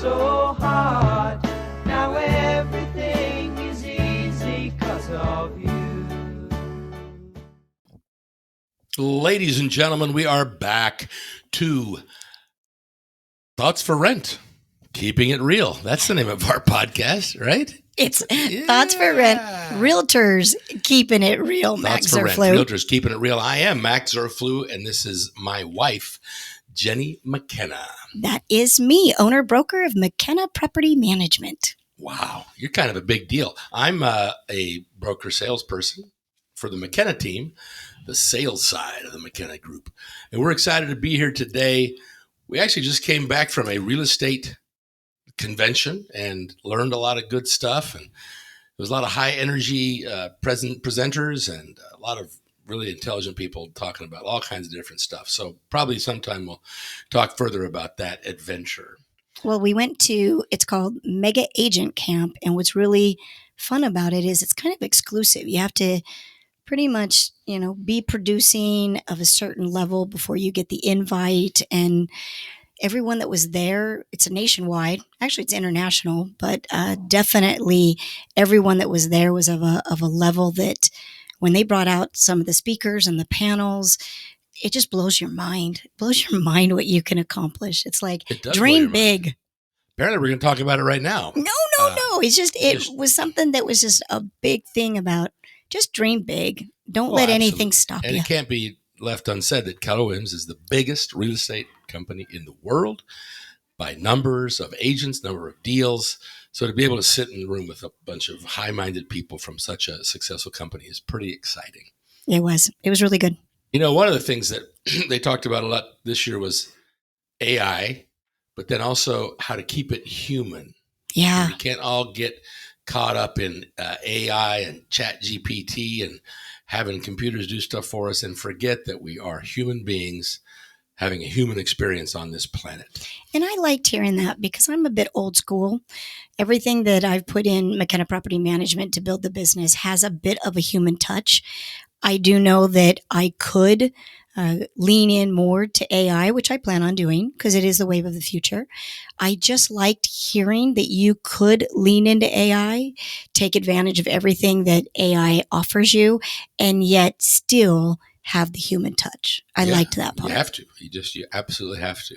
so hard. Now everything is easy 'cause of you. Ladies and gentlemen, we are back to Thoughts for Rent. Keeping it real. That's the name of our podcast, right? It's Thoughts for Rent. Realtors keeping it real. Max Thoughts for Rent. Zerflew. Realtors keeping it real. I am Max Zerflew, and this is my wife, Jenni McKenna. That is me, owner broker of McKenna Property Management. Wow, you're kind of a big deal. I'm a broker salesperson for the McKenna team, the sales side of the McKenna Group. And we're excited to be here today. We actually just came back from a real estate convention and learned a lot of good stuff. And there was a lot of high energy presenters and a lot of really intelligent people talking about all kinds of different stuff. So probably sometime we'll talk further about that adventure. Well, we went to, it's called Mega Agent Camp. And what's really fun about it is it's kind of exclusive. You have to pretty much, be producing of a certain level before you get the invite. And everyone that was there, it's a nationwide, actually it's international, but definitely everyone that was there was of a level that when they brought out some of the speakers and the panels, it just blows your mind. It blows your mind what you can accomplish. It's like, dream big. Apparently we're going to talk about it right now. No. It's just, it was something that was just a big thing about just dream big. Don't let anything stop you. And it can't be left unsaid that Keller Williams is the biggest real estate company in the world by numbers of agents, number of deals. So to be able to sit in the room with a bunch of high-minded people from such a successful company is pretty exciting. It was really good. One of the things that they talked about a lot this year was AI, but then also how to keep it human. Yeah. We can't all get caught up in AI and Chat GPT and having computers do stuff for us and forget that we are human beings having a human experience on this planet. And I liked hearing that because I'm a bit old school. Everything that I've put in McKenna Property Management to build the business has a bit of a human touch. I do know that I could lean in more to AI, which I plan on doing because it is the wave of the future. I just liked hearing that you could lean into AI, take advantage of everything that AI offers you, and yet still have the human touch. I liked that part. You have to. You absolutely have to.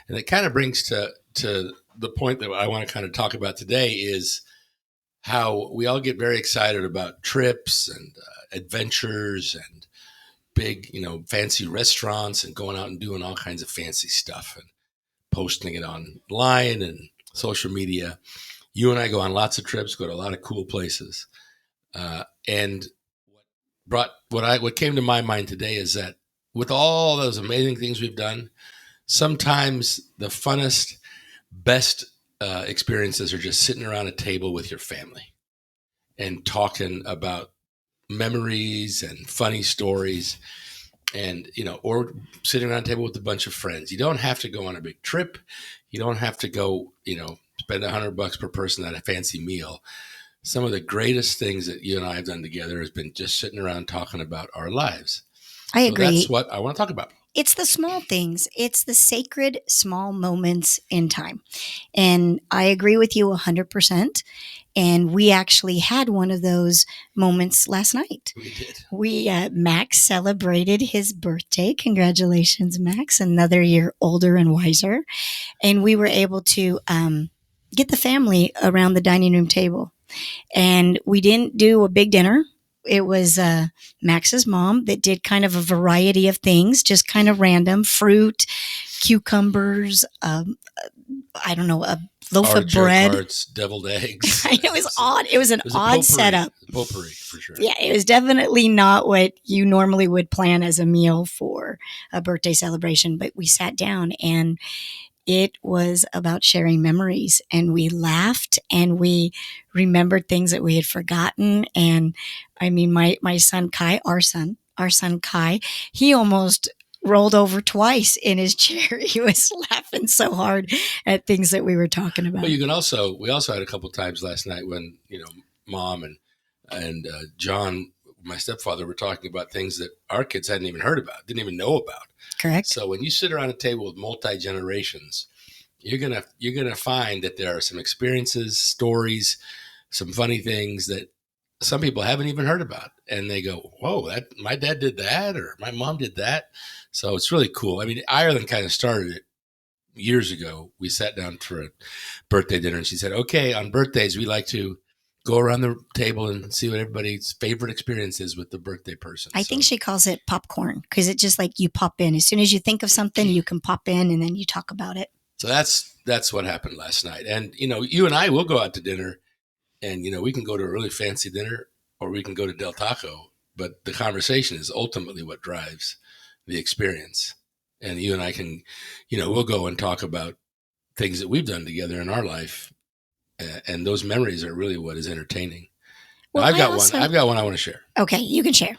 And it kind of brings to the point that I want to kind of talk about today is how we all get very excited about trips and adventures and big, fancy restaurants and going out and doing all kinds of fancy stuff and posting it online and social media. You and I go on lots of trips, go to a lot of cool places. And what came to my mind today is that with all those amazing things we've done, sometimes the funnest, best experiences are just sitting around a table with your family and talking about memories and funny stories and, or sitting around a table with a bunch of friends. You don't have to go on a big trip. You don't have to go, spend $100 per person at a fancy meal. Some of the greatest things that you and I have done together has been just sitting around talking about our lives. I agree. That's what I want to talk about. It's the small things. It's the sacred small moments in time. And I agree with you 100%. And we actually had one of those moments last night. We did. Max celebrated his birthday. Congratulations, Max. Another year older and wiser. And we were able to get the family around the dining room table. And we didn't do a big dinner. It was Max's mom that did kind of a variety of things, just kind of random fruit, cucumbers, I don't know, a loaf of bread. Carts, deviled eggs. It was odd. It was an odd setup. Potpourri, for sure. Yeah, it was definitely not what you normally would plan as a meal for a birthday celebration. But we sat down and it was about sharing memories, and we laughed and we remembered things that we had forgotten. And I mean, my son Kai, our son Kai, he almost rolled over twice in his chair. He was laughing so hard at things that we were talking about. Well, we also had a couple of times last night when, Mom and John, my stepfather, were talking about things that our kids hadn't even heard about, didn't even know about. Correct. So when you sit around a table with multi-generations, you're gonna find that there are some experiences, stories, some funny things that some people haven't even heard about, and they go, "Whoa, that my dad did that, or my mom did that." So it's really cool. I mean, Ireland kind of started it years ago. We sat down for a birthday dinner, and she said, "Okay, on birthdays, we like to go around the table and see what everybody's favorite experience is with the birthday person." I think she calls it popcorn because it's just like you pop in. As soon as you think of something, you can pop in and then you talk about it. So that's what happened last night. And you and I will go out to dinner, and we can go to a really fancy dinner, or we can go to Del Taco. But the conversation is ultimately what drives the experience. And you and I can, we'll go and talk about things that we've done together in our life, and those memories are really what is entertaining. Well, I've got one I want to share. Okay, you can share.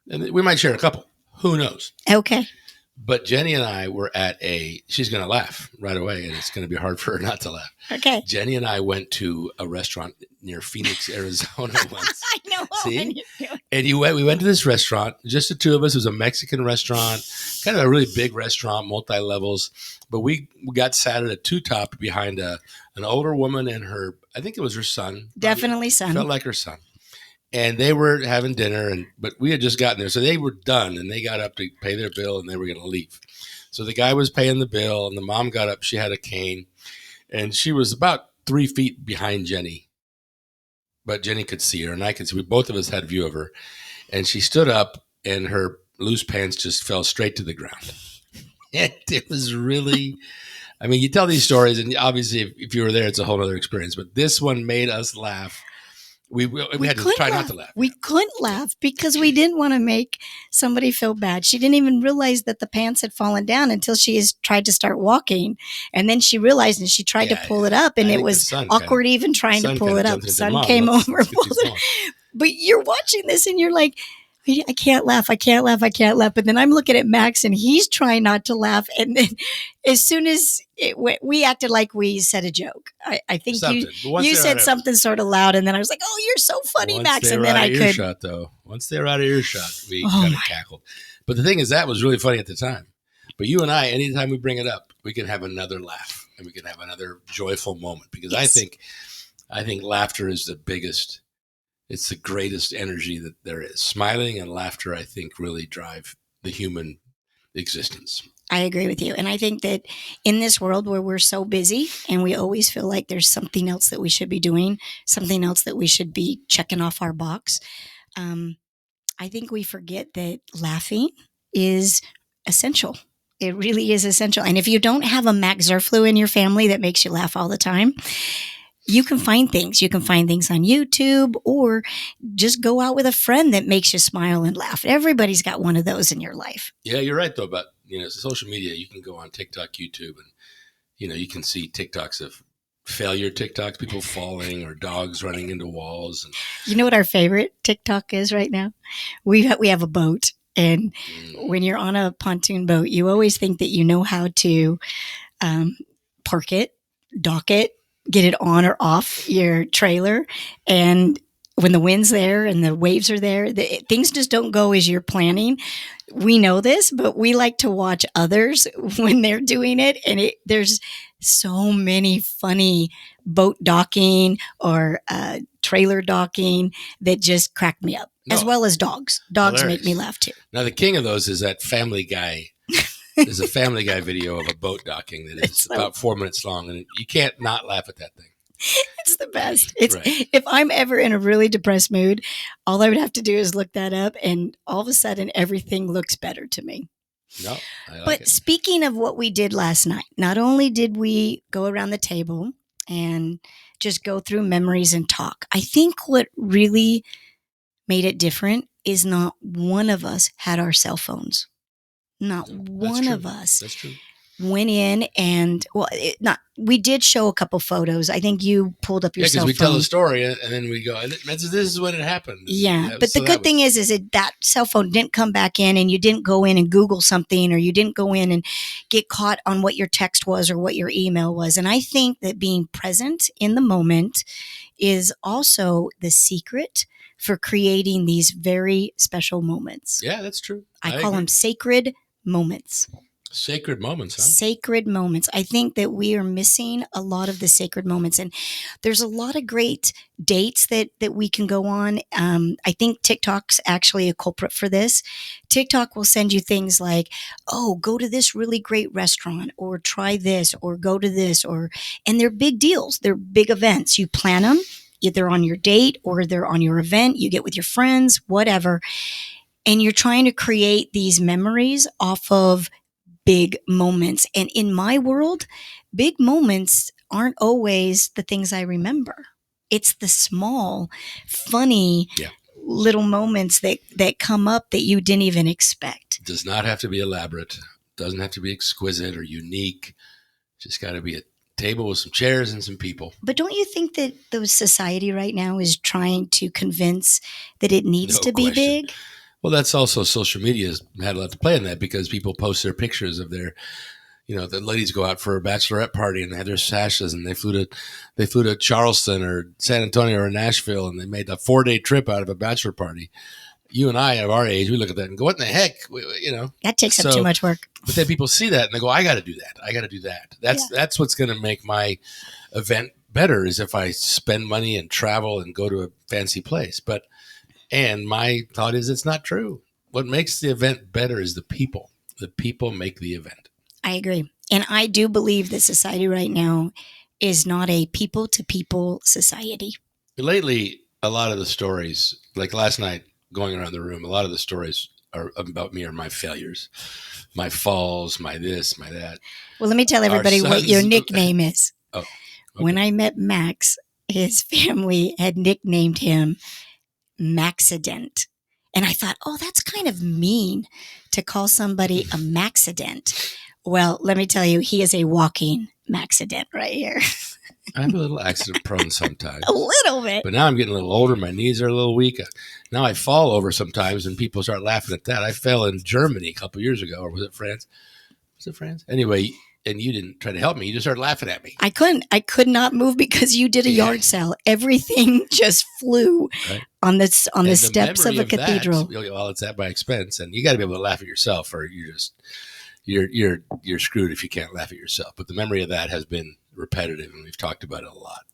And we might share a couple. Who knows? Okay. But Jenni and I were she's going to laugh right away, and it's going to be hard for her not to laugh. Okay. Jenni and I went to a restaurant near Phoenix, Arizona once. I know. See? And we went to this restaurant, just the two of us. It was a Mexican restaurant, kind of a really big restaurant, multi-levels. But we got sat at a two-top behind an older woman and I think it was her son. Definitely son. Felt like her son. And they were having dinner, but we had just gotten there. So they were done, and they got up to pay their bill, and they were going to leave. So the guy was paying the bill, and the mom got up. She had a cane, and she was about 3 feet behind Jenni. But Jenni could see her, and I could see. Both of us had view of her. And she stood up, and her loose pants just fell straight to the ground. And it was really, I mean, you tell these stories, and obviously if you were there, it's a whole other experience. But this one made us laugh. We had to try not to laugh. We couldn't laugh because we didn't want to make somebody feel bad. She didn't even realize that the pants had fallen down until she tried to start walking. And then she realized, and she tried to pull it up, and it was awkward even trying to pull it up. The sun came over. But you're watching this and you're like, I can't laugh. I can't laugh. I can't laugh. But then I'm looking at Max and he's trying not to laugh. And then as soon as we acted like we said a joke. I think you said something sort of loud. And then I was like, oh, you're so funny, Max. And then I could. Earshot, though. Once they were out of earshot, we kind of cackled. But the thing is, that was really funny at the time. But you and I, anytime we bring it up, we can have another laugh and we can have another joyful moment. Because yes. I think laughter is the biggest. It's the greatest energy that there is. Smiling and laughter, I think, really drive the human existence. I agree with you. And I think that in this world where we're so busy and we always feel like there's something else that we should be doing, something else that we should be checking off our box, I think we forget that laughing is essential. It really is essential. And if you don't have a Max Zerflu in your family that makes you laugh all the time, you can find things. You can find things on YouTube or just go out with a friend that makes you smile and laugh. Everybody's got one of those in your life. Yeah, you're right, though, about social media. You can go on TikTok, YouTube, and you can see TikToks of failure TikToks, people falling or dogs running into walls. And you know what our favorite TikTok is right now? We have a boat. And when you're on a pontoon boat, you always think that you know how to park it, dock it, get it on or off your trailer. And when the wind's there and the waves are there, things just don't go as you're planning. We know this, but we like to watch others when they're doing it. And there's so many funny boat docking or trailer docking that just crack me up, as well as dogs. Dogs hilarious. Make me laugh too. Now, the king of those is that Family Guy. There's a Family Guy video of a boat docking that is about 4 minutes long, and you can't not laugh at that thing. It's the best. If I'm ever in a really depressed mood, all I would have to do is look that up, and all of a sudden, everything looks better to me. No, I like but it. Speaking of what we did last night, not only did we go around the table and just go through memories and talk, I think what really made it different is not one of us had our cell phones. Not one of us went in and we did show a couple photos. I think you pulled up your cell phone. Because we tell a story and then we go, this is when it happened. Yeah. But the good thing is that cell phone didn't come back in and you didn't go in and Google something or you didn't go in and get caught on what your text was or what your email was. And I think that being present in the moment is also the secret for creating these very special moments. Yeah, that's true. I call them sacred moments. Sacred moments, huh? Sacred moments. I think that we are missing a lot of the sacred moments, and there's a lot of great dates that we can go on. I think TikTok's actually a culprit for this. TikTok will send you things like, "Oh, go to this really great restaurant, or try this, or go to this," and they're big deals. They're big events. You plan them either on your date or they're on your event. You get with your friends, whatever, and you're trying to create these memories off of big moments. And in my world, big moments aren't always the things I remember. It's the small, funny little moments that come up that you didn't even expect. It does not have to be elaborate. Doesn't have to be exquisite or unique. Just got to be a table with some chairs and some people. But don't you think that the society right now is trying to convince that it needs to be big? Well, that's also social media has had a lot to play in that, because people post their pictures of their, the ladies go out for a bachelorette party and they have their sashes, and they flew to Charleston or San Antonio or Nashville, and they made a 4-day trip out of a bachelor party. You and I, of our age, we look at that and go, "What in the heck?" That takes up too much work. But then people see that and they go, "I got to do that. I got to do that." That's what's going to make my event better, is if I spend money and travel and go to a fancy place. And my thought is, it's not true. What makes the event better is the people. The people make the event. I agree. And I do believe that society right now is not a people-to-people society. Lately, a lot of the stories, like last night going around the room, a lot of the stories are about me or my failures, my falls, my this, my that. Well, let me tell everybody what your nickname is. Oh, okay. When I met Max, his family had nicknamed him Maxident. And I thought, oh, that's kind of mean to call somebody a Maxident. Well, let me tell you, he is a walking Maxident right here. I'm a little accident prone sometimes. A little bit. But now I'm getting a little older. My knees are a little weak. Now I fall over sometimes and people start laughing at that. I fell in Germany a couple of years ago. Or was it France? Was it France? Anyway, and you didn't try to help me. You just started laughing at me. I couldn't. I could not move because you did a yard sale. Everything just flew on the steps of a cathedral. Well, it's at my expense, and you got to be able to laugh at yourself, or you're screwed if you can't laugh at yourself. But the memory of that has been repetitive, and we've talked about it a lot.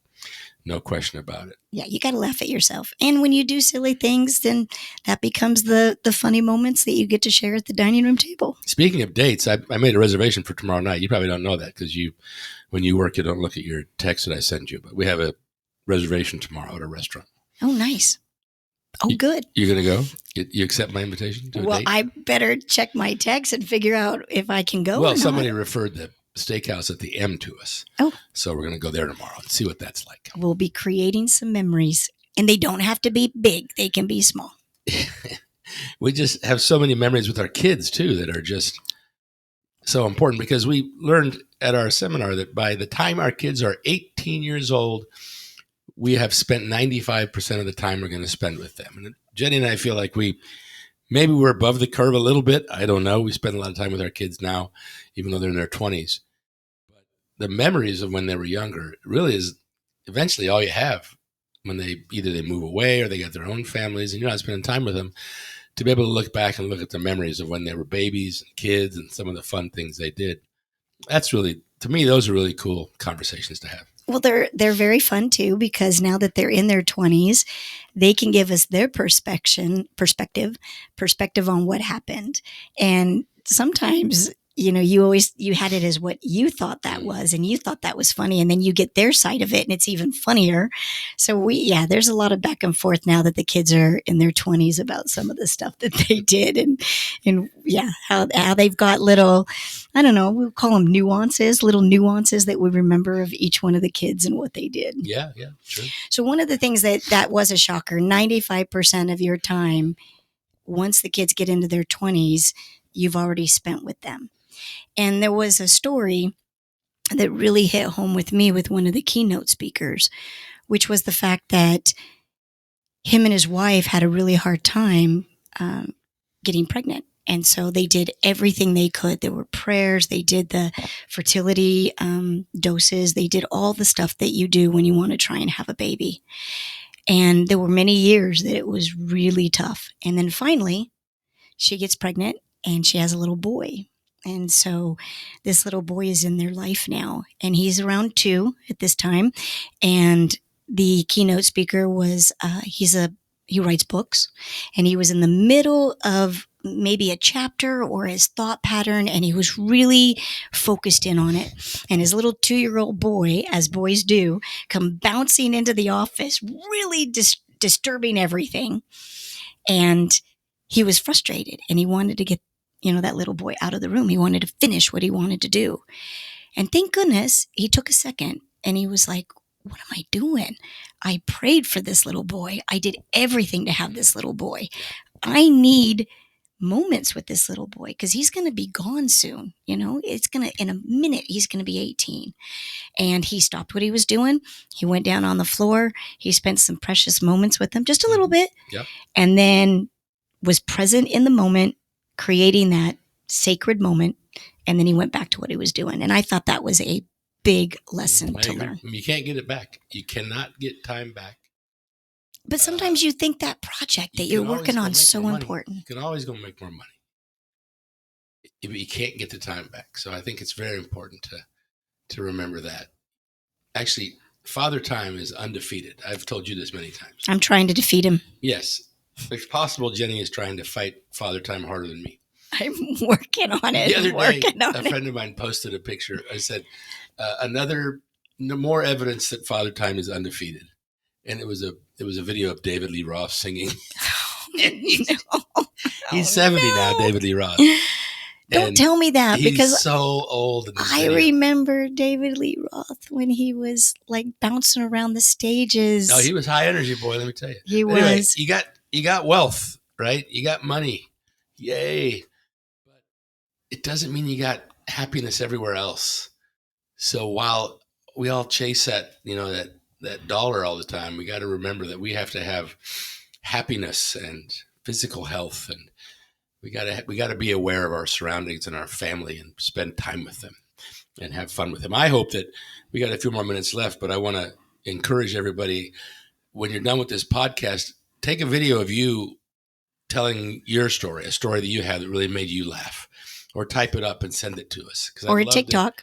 No question about it. Yeah, you got to laugh at yourself. And when you do silly things, then that becomes the funny moments that you get to share at the dining room table. Speaking of dates, I made a reservation for tomorrow night. You probably don't know that because when you work, you don't look at your text that I send you. But we have a reservation tomorrow at a restaurant. Oh, nice. Oh, good. You're going to go? You accept my invitation to a date? I better check my text and figure out if I can go or not. Somebody referred the steakhouse at the M to us. Oh. So we're going to go there tomorrow and see what that's like. We'll be creating some memories. And they don't have to be big. They can be small. We just have so many memories with our kids, too, that are just so important, because we learned at our seminar that by the time our kids are 18 years old, we have spent 95% of the time we're going to spend with them. And Jenny and I feel like maybe we're above the curve a little bit. I don't know. We spend a lot of time with our kids now, even though they're in their 20s. But the memories of when they were younger really is eventually all you have when they move away or they got their own families and you're not spending time with them, to be able to look back and look at the memories of when they were babies and kids and some of the fun things they did. That's really, to me, those are really cool conversations to have. Well, they're very fun too, because now that they're in their 20s, they can give us their perspective on what happened. And sometimes, you had it as what you thought that was, and you thought that was funny, and then you get their side of it and it's even funnier. So there's a lot of back and forth now that the kids are in their 20s about some of the stuff that they did, and how they've got little, I don't know, we'll call them little nuances that we remember of each one of the kids and what they did. Yeah, sure. So one of the things that was a shocker, 95% of your time, once the kids get into their 20s, you've already spent with them. And there was a story that really hit home with me with one of the keynote speakers, which was the fact that him and his wife had a really hard time getting pregnant. And so they did everything they could. There were prayers. They did the fertility doses. They did all the stuff that you do when you want to try and have a baby. And there were many years that it was really tough. And then finally, she gets pregnant and she has a little boy. And so this little boy is in their life now, and he's around 2 at this time. And the keynote speaker was, he writes books, and he was in the middle of maybe a chapter or his thought pattern, and he was really focused in on it. And his little 2-year-old boy, as boys do, come bouncing into the office, really disturbing everything. And he was frustrated, and he wanted to get, that little boy out of the room. He wanted to finish what he wanted to do. And thank goodness he took a second, and he was like, what am I doing? I prayed for this little boy. I did everything to have this little boy. I need moments with this little boy because he's going to be gone soon. It's going to, in a minute, he's going to be 18. And he stopped what he was doing. He went down on the floor. He spent some precious moments with him, just a little bit. Yep. And then was present in the moment, creating that sacred moment. And then he went back to what he was doing. And I thought that was a big lesson to learn. You can't get it back. You cannot get time back. But sometimes you think that project that you're working on is so important. You can always go make more money. But you can't get the time back. So I think it's very important to remember that. Actually, Father Time is undefeated. I've told you this many times. I'm trying to defeat him. Yes. If possible, Jenny is trying to fight Father Time harder than me. I'm working on it. The other day, a friend of mine posted a picture. I said, more evidence that Father Time is undefeated. And it was a video of David Lee Roth singing. He's 70 now, David Lee Roth. Don't tell me that, because he's so old. In this I video. Remember David Lee Roth when he was like bouncing around the stages. No, he was high energy, boy. Let me tell you. He anyway, was. You got wealth, right? You got money, yay! But it doesn't mean you got happiness everywhere else. So while we all chase that dollar all the time, we got to remember that we have to have happiness and physical health, and we got to be aware of our surroundings and our family and spend time with them and have fun with them. I hope that we got a few more minutes left, but I want to encourage everybody, when you're done with this podcast, take a video of you telling your story, a story that you had that really made you laugh, or type it up and send it to us. Or a TikTok.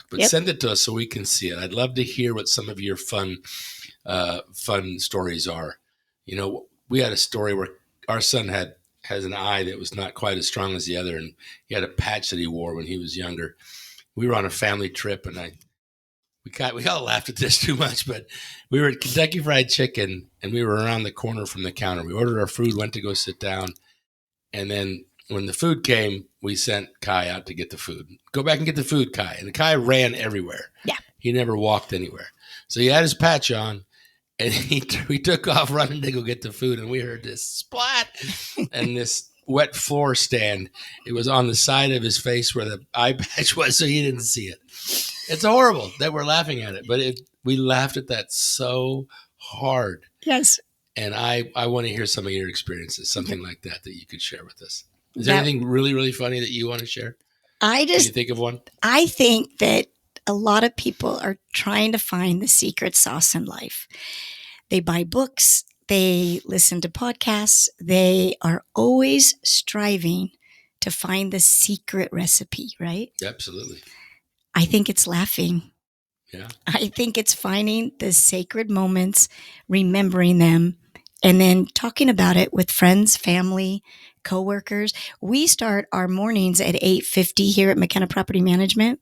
But send it to us so we can see it. I'd love to hear what some of your fun stories are. We had a story where our son has an eye that was not quite as strong as the other, and he had a patch that he wore when he was younger. We were on a family trip, and we all laughed at this too much, but we were at Kentucky Fried Chicken, and we were around the corner from the counter. We ordered our food, went to go sit down, and then when the food came, we sent Kai out to get the food. Go back and get the food, Kai. And Kai ran everywhere. Yeah. He never walked anywhere. So he had his patch on, and he took off running to go get the food, and we heard this splat and this wet floor stand. It was on the side of his face where the eye patch was, so he didn't see it. It's horrible that we're laughing at it, but we laughed at that so hard. Yes. And I want to hear some of your experiences, something like that you could share with us. Is there anything really, really funny that you want to share? Can you think of one? I think that a lot of people are trying to find the secret sauce in life. They buy books. They listen to podcasts. They are always striving to find the secret recipe, right? Absolutely. I think it's laughing. Yeah. I think it's finding the sacred moments, remembering them, and then talking about it with friends, family, coworkers. We start our mornings at 8:50 here at McKenna Property Management.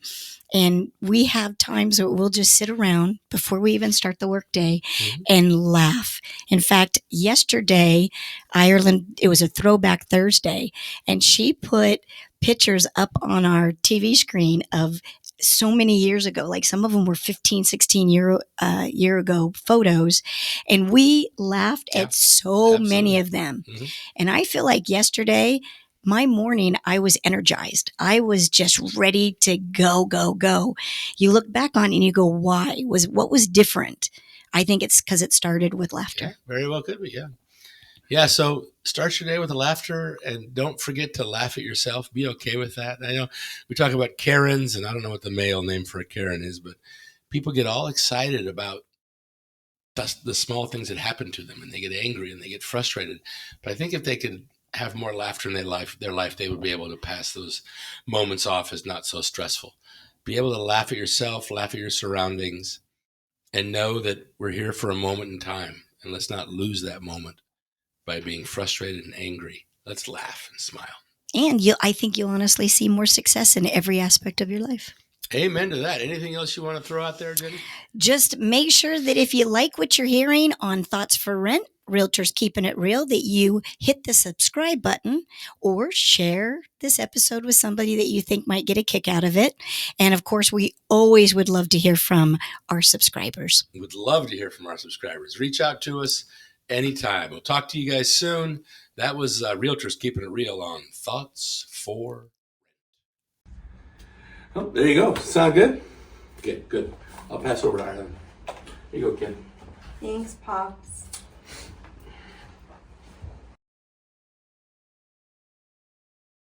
And we have times where we'll just sit around before we even start the workday and laugh. In fact, yesterday, Ireland, it was a throwback Thursday, and she put pictures up on our TV screen of so many years ago, like some of them were 15, 16 year ago photos. And we laughed at so many of them. Mm-hmm. And I feel like yesterday, my morning, I was energized. I was just ready to go, go, go. You look back on it and you go, why? What was different? I think it's because it started with laughter. Yeah, very well could be, yeah. Yeah, so start your day with a laughter, and don't forget to laugh at yourself. Be okay with that. I know we talk about Karens, and I don't know what the male name for a Karen is, but people get all excited about the small things that happen to them, and they get angry and they get frustrated. But I think if they could have more laughter in their life, they would be able to pass those moments off as not so stressful. Be able to laugh at yourself, laugh at your surroundings, and know that we're here for a moment in time. And let's not lose that moment by being frustrated and angry. Let's laugh and smile. And I think you'll honestly see more success in every aspect of your life. Amen to that. Anything else you want to throw out there, Jenny? Just make sure that if you like what you're hearing on Thoughts for Rent, Realtors Keeping It Real, that you hit the subscribe button or share this episode with somebody that you think might get a kick out of it. And of course, we always would love to hear from our subscribers. We would love to hear from our subscribers. Reach out to us anytime. We'll talk to you guys soon. That was Realtors Keeping It Real on Thoughts for Rent. Oh, there you go. Sound good? Okay, good. I'll pass over to Ireland. Here you go, Ken. Thanks, Pops.